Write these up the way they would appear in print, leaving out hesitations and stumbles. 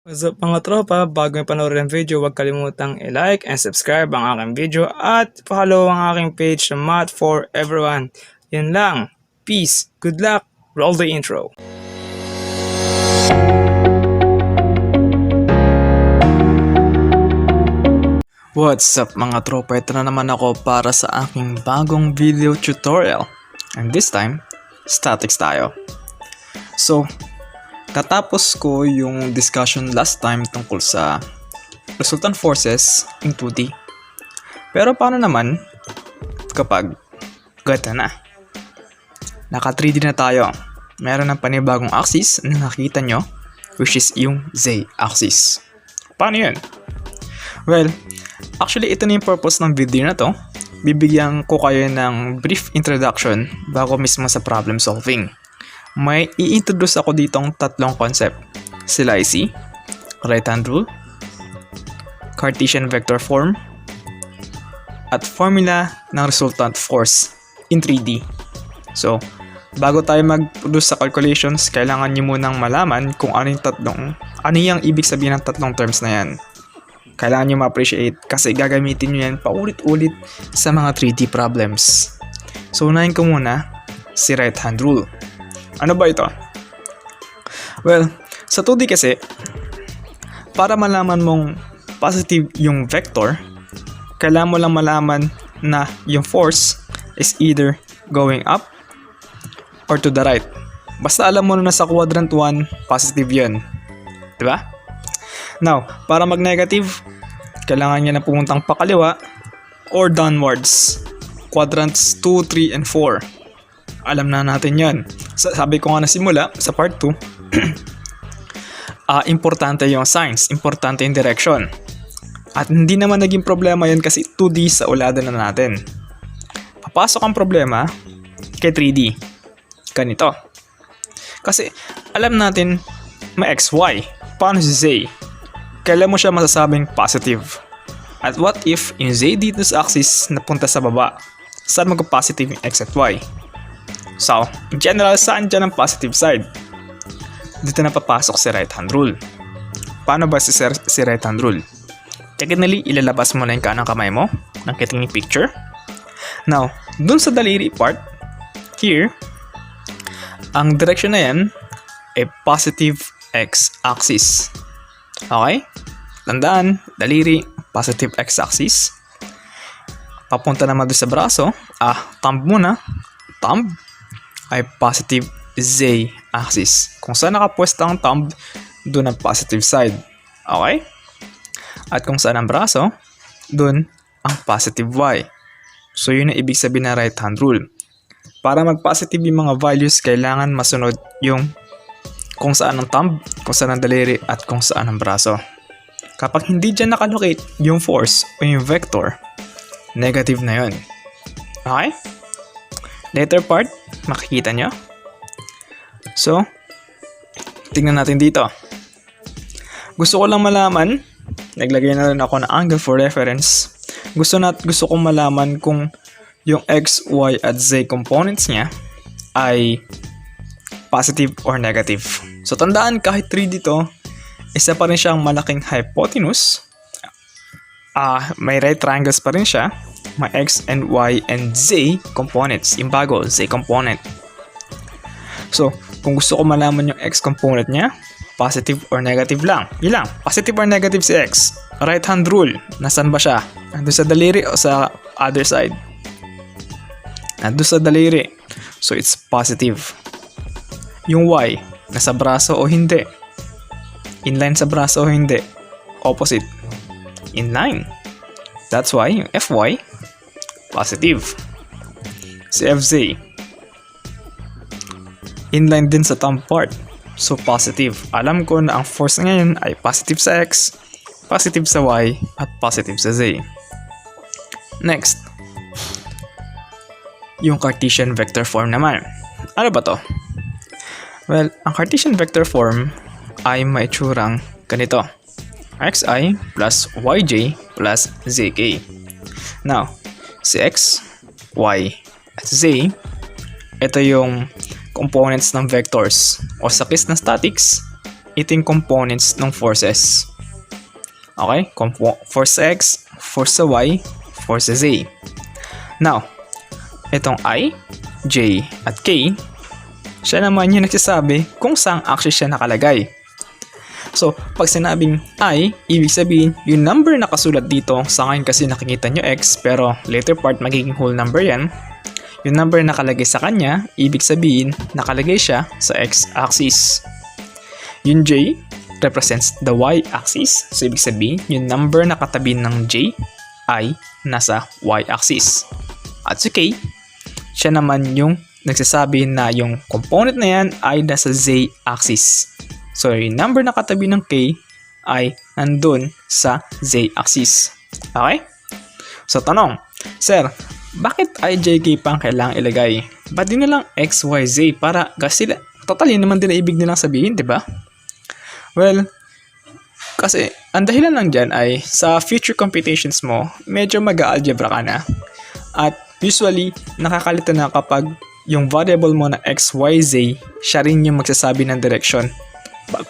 What's up mga tropa? Bago yung panoorin ng video, huwag kalimutang i-like and subscribe ang aking video at follow ang aking page na Math for Everyone. Yan lang. Peace. Good luck. Roll the intro. What's up mga tropa? Ito na naman ako para sa aking bagong video tutorial. And this time, statics tayo. So, katapos ko yung discussion last time tungkol sa resultant forces in 2D. Pero paano naman kapag gata na? Naka 3D na tayo. Meron ng panibagong axis na nakita nyo, which is yung z-axis. Paano yun? Well, actually ito na yung purpose ng video na to. Bibigyan ko kayo ng brief introduction bago mismo sa problem solving. May i-introduce ako ditong tatlong concept. Sila ay si right hand rule, Cartesian vector form, at formula ng resultant force in 3D. So, bago tayo mag-produce sa calculations, kailangan nyo munang malaman kung ano yung ibig sabihin ng tatlong terms na yan. Kailangan nyo ma-appreciate kasi gagamitin nyo yan paulit-ulit sa mga 3D problems. So, unahin ko muna si right hand rule. Ano ba ito? Well, sa 2D kasi, para malaman mong positive yung vector, kailangan mo lang malaman na yung force is either going up or to the right. Basta alam mo na sa quadrant 1, positive yun. Diba? Now, para mag-negative, kailangan niya na pumuntang pakaliwa or downwards. Quadrants 2, 3, and 4. Alam na natin yan. Sabi ko nga na simula sa part 2, importante yung signs, importante yung direction. At hindi naman naging problema yan kasi 2D sa ulada na natin. Papasok ang problema kay 3D. Ganito. Kasi alam natin may XY. Paano si Z? Kailan mo siya masasabing positive? At what if yung Z dito sa axis napunta sa baba? Saan mag-positive yung X at Y? So, in general, saan dyan ang positive side? Dito na papasok si right hand rule. Paano ba si right hand rule? Technically, ilalabas mo na yung kanang kamay mo. Nakita yung picture. Now, dun sa daliri part, here, ang direction na yan ay positive x-axis. Okay? Tandaan, daliri, positive x-axis. Papunta naman doon sa braso. Thumb muna. Thumb ay positive z-axis. Kung saan nakapwesto ang thumb, doon ang positive side. Okay? At kung saan ang braso, doon ang positive y. So, yun ang ibig sabihin ng right hand rule. Para mag-positive yung mga values, kailangan masunod yung kung saan ang thumb, kung saan ang daliri, at kung saan ang braso. Kapag hindi dyan nakalocate yung force o yung vector, negative na yun. Okay? Later part, makikita nyo. So, tingnan natin dito. Gusto ko lang malaman, naglagay na rin ako ng angle for reference. Gusto kong malaman kung yung x, y, at z components niya ay positive or negative. So, tandaan kahit 3 dito, isa pa rin siyang malaking hypotenuse. May right triangles pa rin siya. May x and y and z components. Yung bago, z component. So, kung gusto ko malaman yung x component niya, positive or negative lang. Yun lang, positive or negative si x. Right hand rule, nasan ba siya? Nandun sa daliri o sa other side? Nandun sa daliri. So, it's positive. Yung y, nasa braso o hindi? Inline sa braso o hindi? Opposite. Inline. That's why yung fy, positive. Si fz, inline din sa thumb part. So, positive. Alam ko na ang force ngayon ay positive sa x, positive sa y, at positive sa z. Next, yung Cartesian vector form naman. Ano ba to? Well, ang Cartesian vector form ay may tsurang ganito. xi plus yj plus zk. Now, si x, y, at z, ito yung components ng vectors. O sa case ng statics, ito yung components ng forces. Okay? Force sa X, force sa Y, force sa Z. Now, itong I, J, at K, siya naman yung nagsasabi kung saan axis siya nakalagay. So, pag sinabing I, ibig sabihin, yung number na nakasulat dito, sa ngayon kasi nakikita nyo X, pero later part magiging whole number yan. Yung number na nakalagay sa kanya, ibig sabihin, nakalagay siya sa X-axis. Yung J represents the Y-axis. So, ibig sabihin, yung number na katabi ng J ay nasa Y-axis. At si K, siya naman yung nagsasabi na yung component na yan ay nasa Z-axis. So, yung number na katabi ng K ay nandun sa Z-axis. Okay? So, tanong, Sir, bakit IJK pang kailangang ilagay? Ba't di na lang X, Y, Z para kasi total yun naman din na ibig nilang sabihin, di ba? Well, kasi ang dahilan lang dyan ay sa future computations mo, medyo mag-algebra ka na. At usually, nakakalito na kapag yung variable mo na X, Y, Z, siya rin yung magsasabi ng direction.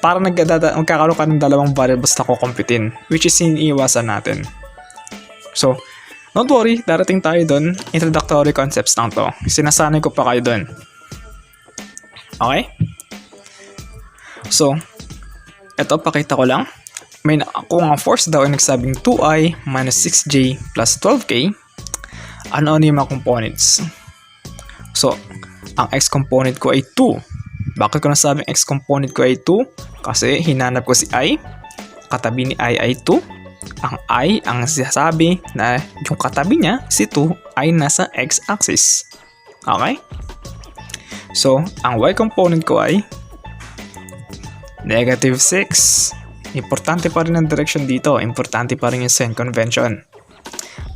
Para magkakaroon ka ng dalawang variables na kukumputin, which is iniiwasan natin. So, don't worry, darating tayo dun. Introductory concepts lang to. Sinasanay ko pa kayo dun. Okay? So, eto, pakita ko lang. Kung ang force daw ay nagsabing 2i minus 6j plus 12k, ano-ano yung mga components? So, ang x component ko ay 2. Bakit ko nasabing x component ko ay 2? Kasi hinanap ko si i. Katabi ni i ay 2. Ang I, ang sinasabi na yung katabi niya, si 2, ay nasa X-axis. Okay? So, ang Y component ko ay negative 6. Importante pa rin ang direction dito. Importante pa rin yung sign convention.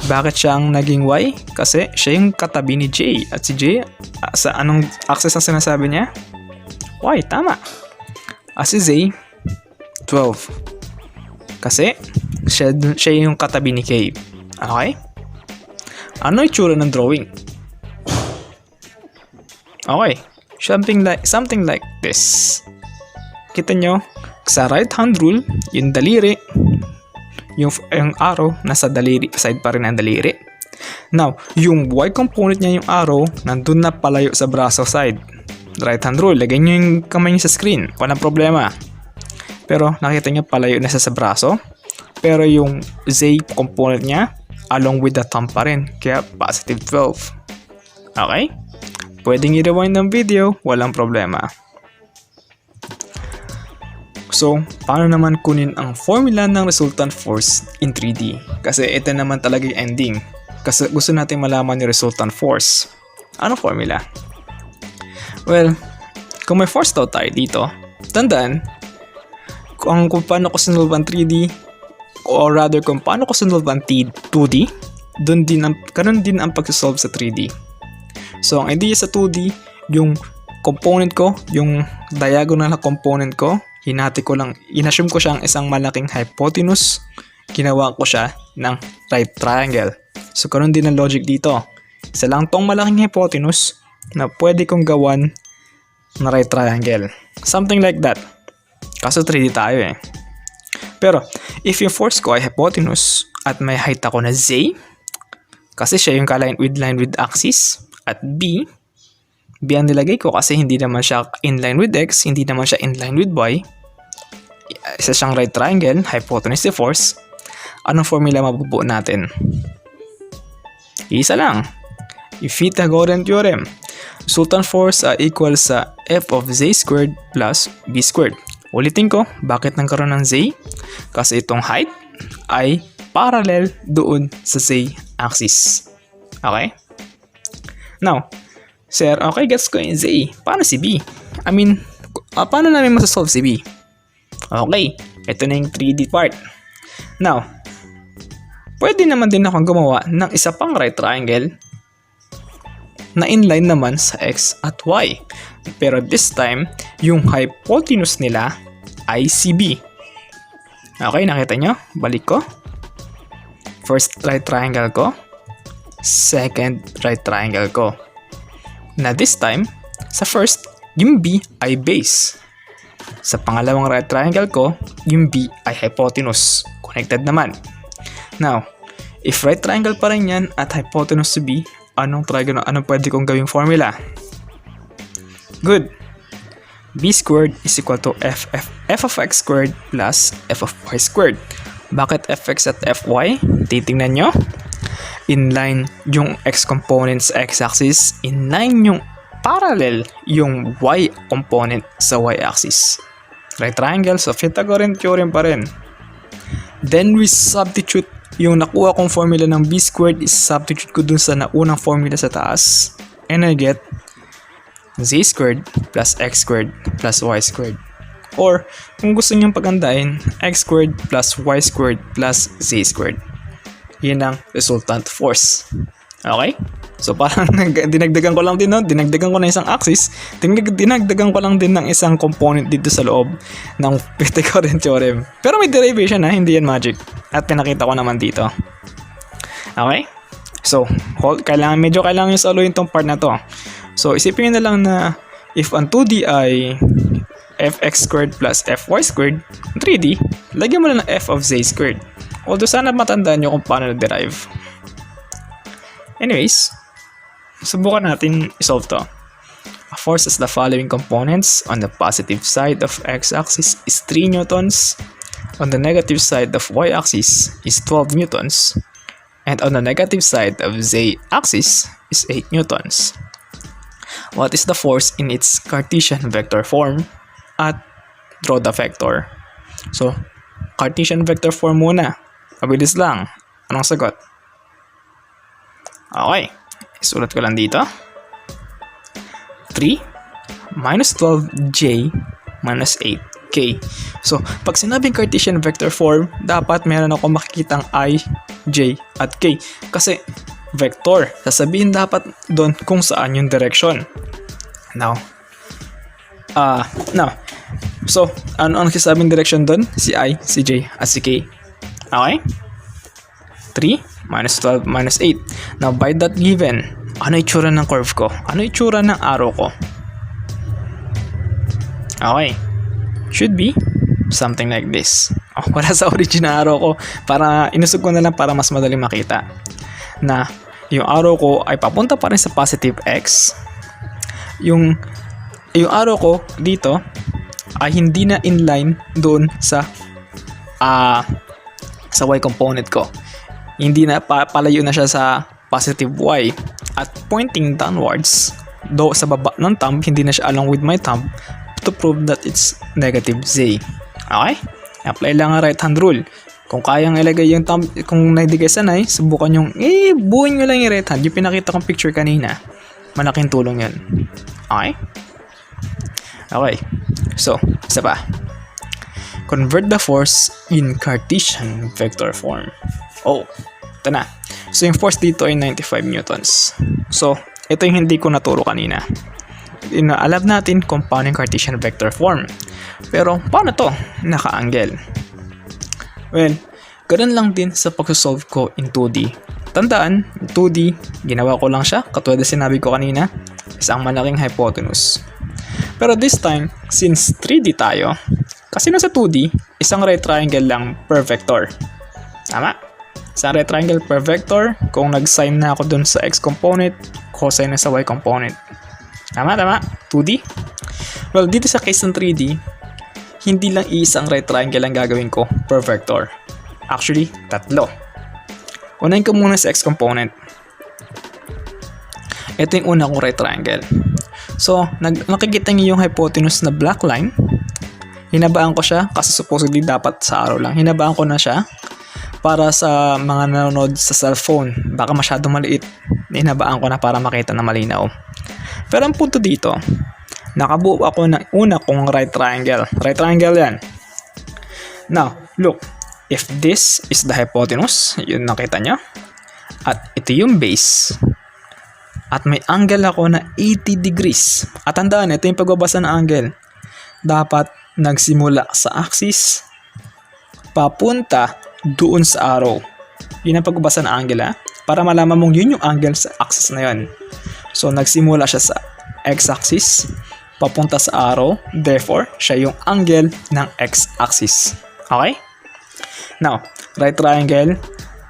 Bakit siyang naging Y? Kasi siya yung katabi ni J. At si J, sa anong axis ang sinasabi niya? Y, tama. At si Z, 12. Kasi siya yung katabi ni K. Okay? Ano yung tsura ng drawing? Okay. Something like this. Kita nyo, sa right hand rule, yung daliri, yung arrow, nasa daliri, side pa rin ang daliri. Now, yung Y component niya, yung arrow, nandun na palayo sa braso side. Right hand rule, lagay nyo yung kamay nyo sa screen. Walang problema. Pero nakita nyo palayo na sa braso. Pero yung Z component niya along with the thumb pa rin. Kaya positive 12. Okay? Pwedeng i-rewind ng video. Walang problema. So, paano naman kunin ang formula ng resultant force in 3D? Kasi ito naman talaga yung ending. Kasi gusto natin malaman yung resultant force. Ano formula? Well, kung may force daw tayo dito, tandaan, kung paano ko sinulve ang 3D, or rather kung paano ko sinulve ang 2D, ganun din ang pagsasolve sa 3D. So, ang idea sa 2D, yung component ko, yung diagonal na component ko, inassume ko siyang isang malaking hypotenuse, ginawa ko siya ng right triangle. So, ganun din ang logic dito. Isa lang tong malaking hypotenuse na pwede kong gawan na right triangle. Something like that. Kaso 3D tayo eh. Pero, if yung force ko ay hypotenuse at may height ako na z, kasi siya yung line with axis, at b ang nilagay ko kasi hindi naman siya inline with x, hindi naman siya inline with y, isa siyang right triangle, hypotenuse the force, anong formula mabubuo natin? Isa lang. Yung Pythagorean theorem. Resultant force equal sa f of z squared plus b squared. Ulitin ko, bakit nagkaroon ng z? Kasi itong height ay parallel doon sa z-axis. Okay? Now, sir, okay, gets ko yung z. Paano si b? Paano namin masasolve si b? Okay, ito na yung 3D part. Now, pwede naman din akong gumawa ng isa pang right triangle na inline naman sa x at y. Pero this time, yung hypotenuse nila ay si b. Okay, nakita nyo? Balik ko. First right triangle ko. Second right triangle ko. Na this time, sa first, yung b ay base. Sa pangalawang right triangle ko, yung B ay hypotenuse. Connected naman. Now, if right triangle pa rin yan at hypotenuse to B, anong pwede kong gawing formula? Good. B squared is equal to f of x squared plus f of y squared. Bakit fx at fy? Titingnan nyo. Inline yung x component sa x-axis. Inline yung parallel yung y component sa y-axis. Right triangle, so Pythagorean theorem pa rin. Then we substitute yung nakuha kong formula ng b squared is substitute ko dun sa naunang formula sa taas. And I get z squared plus x squared plus y squared. Or, kung gusto nyong pagandahin, x squared plus y squared plus z squared. Yun ang resultant force. Okay? So, parang dinagdagan ko lang din, no? Dinagdagan ko na isang axis. Dinagdagan ko lang din ng isang component dito sa loob ng Pythagorean theorem. Pero may derivation na, hindi yan magic. At pinakita ko naman dito. Okay? So, medyo kailangan yung soloin tong part na to. So, isipin nyo na lang na if ang 2D ay fx squared plus fy squared, 3D, lagyan mo na ng f of z squared. Although sana matandaan nyo kung paano na-derive. Anyways, subukan natin isolve to. A force has the following components. On the positive side of x-axis is 3 newtons. On the negative side of y-axis is 12 newtons. And on the negative side of z-axis is 8 newtons. What is the force in its Cartesian vector form? At draw the vector. So, Cartesian vector form muna. Mabilis lang. Anong sagot? Okay. Isulat ko lang dito. 3 minus 12j minus 8k. So, pag sinabing Cartesian vector form, dapat meron ako makikitang i, j, at k. Kasi, vector. Sasabihin dapat doon kung saan yung direction. Now. So, ano ang sasabing direction doon? Si i, si j, at si k. Okay? 3 minus 12 minus 8. Now, by that given, ano itsura ng curve ko? Ano itsura ng arrow ko? Okay. Should be something like this. Wala sa original arrow ko. Inusog ko na lang para mas madali makita. Na, yung arrow ko ay papunta pa rin sa positive x. Yung arrow ko dito ay hindi na inline doon sa y component ko. Hindi na palayo na siya sa positive y at pointing downwards sa baba ng thumb, hindi na siya along with my thumb to prove that it's negative z. Okay? Apply lang ang right hand rule. Kung kayang ilagay yung thumb, kung hindi kayo sanay, subukan yung buuin nyo lang yung right hand. Yung pinakita kong picture kanina, malaking tulong yun. Okay? Okay. So, isa pa. Convert the force in Cartesian vector form. Oh, ito na. So, yung force dito ay 95 newtons. So, ito yung hindi ko naturo kanina. Alam natin kung paano yung Cartesian vector form. Pero, paano to? Naka-angle. Well, ganun lang din sa pag-solve ko in 2D. Tandaan, 2D, ginawa ko lang siya, katulad na sinabi ko kanina, isang malaking hypotenuse. Pero this time, since 3D tayo, kasi nasa 2D, isang right triangle lang per vector. Tama? Isang right triangle per vector, kung nag-sign na ako dun sa x component, cosine na sa y component. Tama? 2D? Well, dito sa case ng 3D, hindi lang isang right triangle ang gagawin ko per vector. Actually, 3. Unahin ko muna sa x component. Ito yung una kong right triangle. So, nakikita niyo yung hypotenuse na black line. Hinabaan ko siya kasi supposedly dapat sa araw lang. Hinabaan ko na siya para sa mga nanonood sa cellphone. Baka masyadong maliit. Hinabaan ko na para makita na malinaw. Pero ang punto dito, nakabuo ako ng una kong right triangle. Right triangle yan. Now, look. If this is the hypotenuse, yun nakita nyo. At ito yung base. At may angle ako na 80 degrees. At tandaan, ito yung pagbabasa ng angle. Dapat nagsimula sa axis, papunta doon sa arrow. Yun ang pagbabasa ng angle, ha? Para malaman mong yun yung angle sa axis na yun. So, nagsimula siya sa x-axis, papunta sa arrow. Therefore, siya yung angle ng x-axis. Okay? Now, right triangle,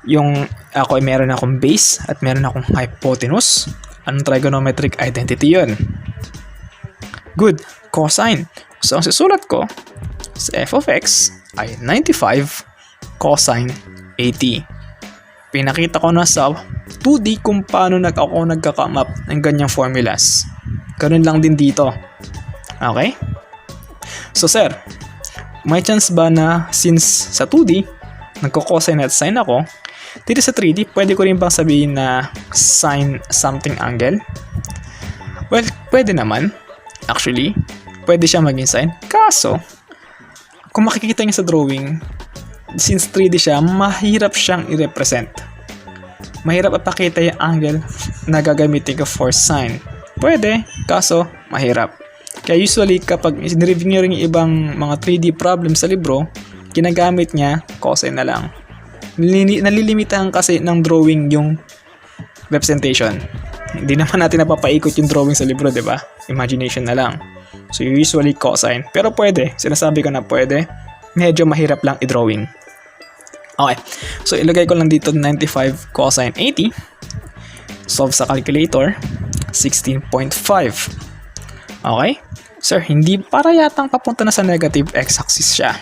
yung ako ay meron akong base at meron akong hypotenuse. Anong trigonometric identity yun? Good. Cosine. So, ang susulat ko sa f of x ay 95 cosine 80. Pinakita ko na sa 2D kung paano ako nagka-come up ng ganyang formulas. Ganun lang din dito. Okay? So, sir, may chance ba na since sa 2D, nagko-cosine at sine ako, dito sa 3D, pwede ko rin bang sabihin na sine something angle? Well, pwede naman. Actually, pwede siya maging sine. Kaso, kung makikita niyo sa drawing, since 3D siya, mahirap siyang i-represent. Mahirap ipakita yung angle na gagamitin ko for sine. Pwede, kaso mahirap. Kaya usually kapag nireview nyo rin yung ibang mga 3D problem sa libro, ginagamit niya cosine na lang. Nalilimitahan kasi ng drawing yung representation. Hindi naman natin napapaikot yung drawing sa libro, 'di ba? Imagination na lang. So usually cosine, pero pwede. Sinasabi ko na pwede. Medyo mahirap lang i-drawing. Okay. So ilagay ko lang dito 95 cosine 80. Solve sa calculator. 16.5. Okay? Sir, hindi para yatang papunta na sa negative x-axis siya.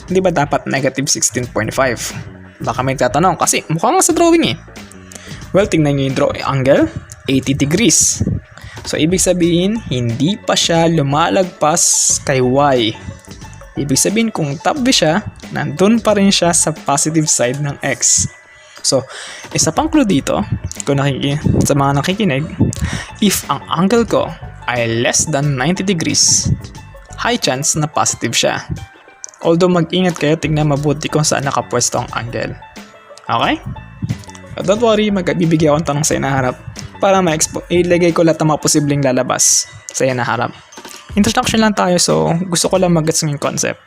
Hindi ba dapat negative 16.5? Baka may tatanong kasi mukha nga sa drawing eh. Well, tingnan nyo yung angle. 80 degrees. So, ibig sabihin, hindi pa siya lumalagpas kay y. Ibig sabihin, kung top V siya, nandun pa rin siya sa positive side ng x. So, isa pang clue dito, kung sa mga nakikinig, if ang angle ko ay less than 90 degrees, high chance na positive siya. Although mag-ingat kayo, tingnan mabuti kung saan nakapwesto ang angle. Okay? So, don't worry, magbibigay akong tanong sa inaharap para ilagay ko lahat ng mga posibleng lalabas sa inaharap. Introduction lang tayo, so gusto ko lang mag-gets ng concept.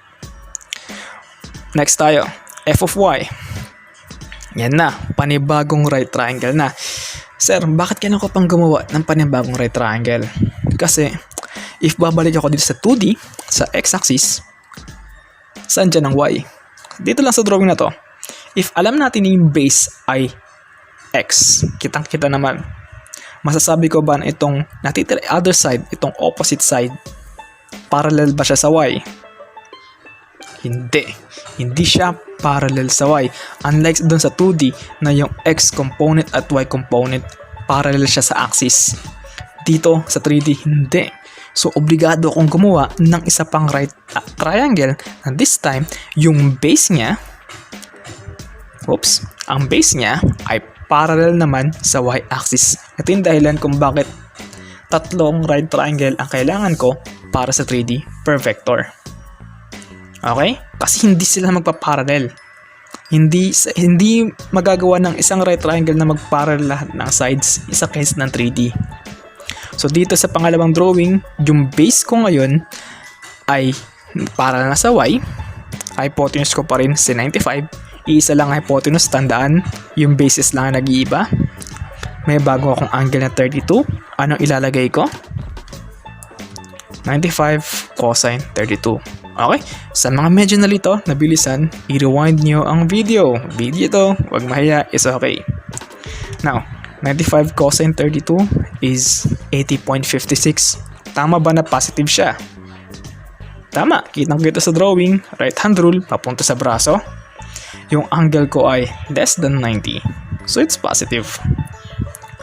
Next tayo, f of y. Yan na, panibagong right triangle na. Sir, bakit kailangan ko pang gumawa ng panibagong right triangle? Kasi, if babalik ako dito sa 2D, sa x-axis, saan dyan ang y? Dito lang sa drawing na to. If alam natin yung base ay x, kitang-kita naman. Masasabi ko ba na itong natitira other side, itong opposite side, parallel ba siya sa y? Hindi. Hindi siya parallel sa y. Unlike dun sa 2D na yung x component at y component parallel siya sa axis. Dito sa 3D, hindi. So, obligado akong gumawa ng isa pang right triangle and this time, yung base niya, ang base niya ay parallel naman sa y-axis. Ito yung dahilan kung bakit tatlong right triangle ang kailangan ko para sa 3D per vector. Okay? Kasi hindi sila magpa-parallel. Hindi magagawa ng isang right triangle na mag-parallel lahat ng sides isa case ng 3D. So dito sa pangalawang drawing, yung base ko ngayon ay parallel na sa y. Hypotenuse ko pa rin si 95. Iisa lang hypotenuse, tandaan, yung bases lang nag-iiba. May bago akong angle na 32. Anong ilalagay ko? 95 cosine 32. Okay? Sa mga medyo nalito, nabilisan, i-rewind nyo ang video. Video to, wag mahiya, is okay. Now, 95 cosine 32 is 80.56. Tama ba na positive siya? Tama, kitang-kita sa drawing, right hand rule, papunta sa braso. Yung angle ko ay less than 90. So, it's positive.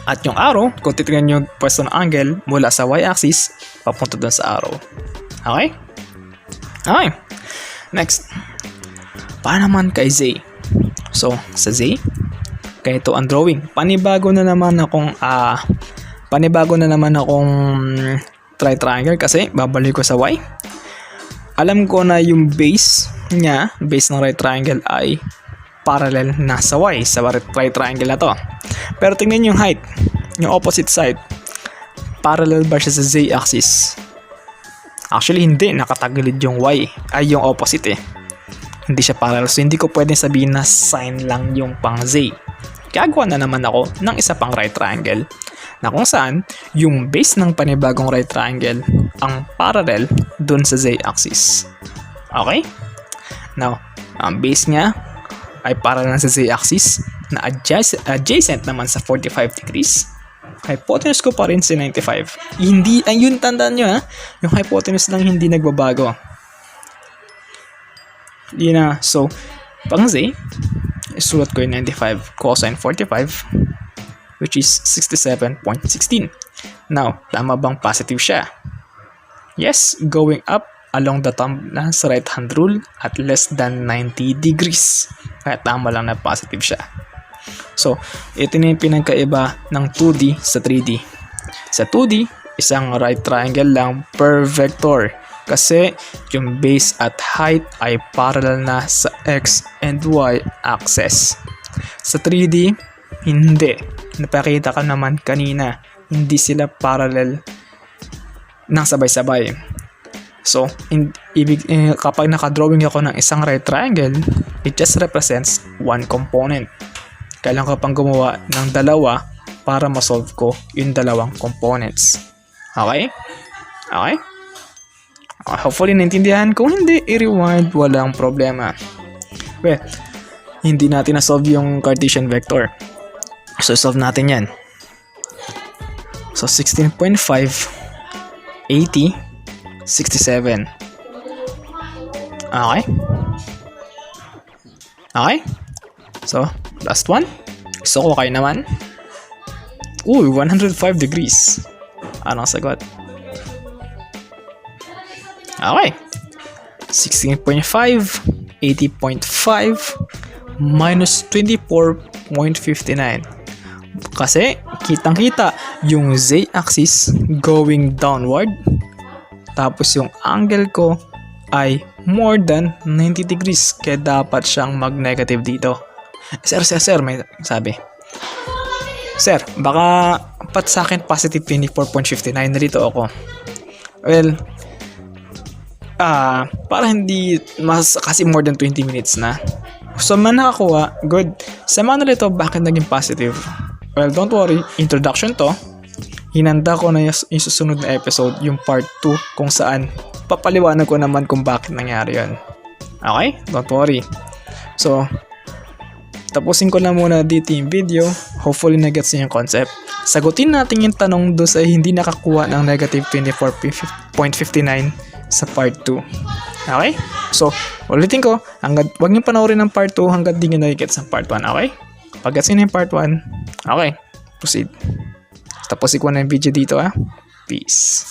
At yung arrow, kung titignan nyo pwesto ng angle mula sa y-axis, papunta dun sa arrow. Okay? Okay. Next. Paano naman kay Z? So, sa Z, kaya ito ang drawing. Panibago na naman akong triangle kasi babalik ko sa y. Alam ko na yung base niya, base ng right triangle ay parallel na sa y, sa right triangle na to. Pero tingnan yung height, yung opposite side. Parallel ba siya sa z-axis? Actually, hindi. Nakatagilid yung y. Ay, yung opposite eh. Hindi siya parallel. So, hindi ko pwedeng sabihin na sine lang yung pang z. Gagawa na naman ako ng isa pang right triangle na kung saan yung base ng panibagong right triangle ang parallel dun sa z-axis. Okay? Now, ang base niya ay parallel sa z-axis na adjacent naman sa 45 degrees. Hypotenuse ko pa rin si 95. Hindi, ayun, tandaan nyo ha, yung hypotenuse lang hindi nagbabago. Yun na, so, pang z, isulat ko yung 95 cosine 45, which is 67.16. Now, tama bang positive siya? Yes, going up along the thumb na sa right hand rule at less than 90 degrees. Kaya tama lang na positive siya. So, ito na yung pinagkaiba ng 2D sa 3D. Sa 2D, isang right triangle lang per vector. Kasi yung base at height ay parallel na sa x and y axis. Sa 3D, hindi. Napakita ka naman kanina, hindi sila parallel ng sabay-sabay. So, kapag nakadrawing ako ng isang right triangle, it just represents one component. Kailangan ko pang gumawa ng dalawa para masolve ko yung dalawang components. Okay? Okay? Hopefully naintindihan. Kung hindi, i-rewind, walang problema. Well, hindi natin na-solve yung Cartesian vector. So, solve natin yan. So, 16.5, 80, 67. Okay? Okay? So, last one. Gusto ko kayo naman. Uy, 105 degrees. Anong sagot? Okay. 16.5, 80.5, minus 24.59. Kasi, kitang-kita yung z-axis going downward. Tapos yung angle ko ay more than 90 degrees. Kaya dapat siyang mag-negative dito. Sir, may sabi. Sir, baka pat sa akin positive 24.59 na dito ako. Well, para hindi kasi more than 20 minutes na. So, man nakakuha, good. Sa mga nalito, bakit naging positive? Well, don't worry, introduction to. Hinanda ko na yung susunod na episode, yung part 2, kung saan papaliwanag ko naman kung bakit nangyari yun. Okay? Don't worry. So, tapusin ko na muna dito yung video. Hopefully nagets niyo yung concept. Sagutin natin yung tanong doon sa hindi nakakuha ng negative 24.59 sa part 2. Okay? So, ulitin ko, huwag niyo panoorin ng part 2 hanggang di nyo nagets ang part 1. Okay? Pag gets niyo yung part 1, okay, proceed. Tapusin ko na yung video dito. Peace.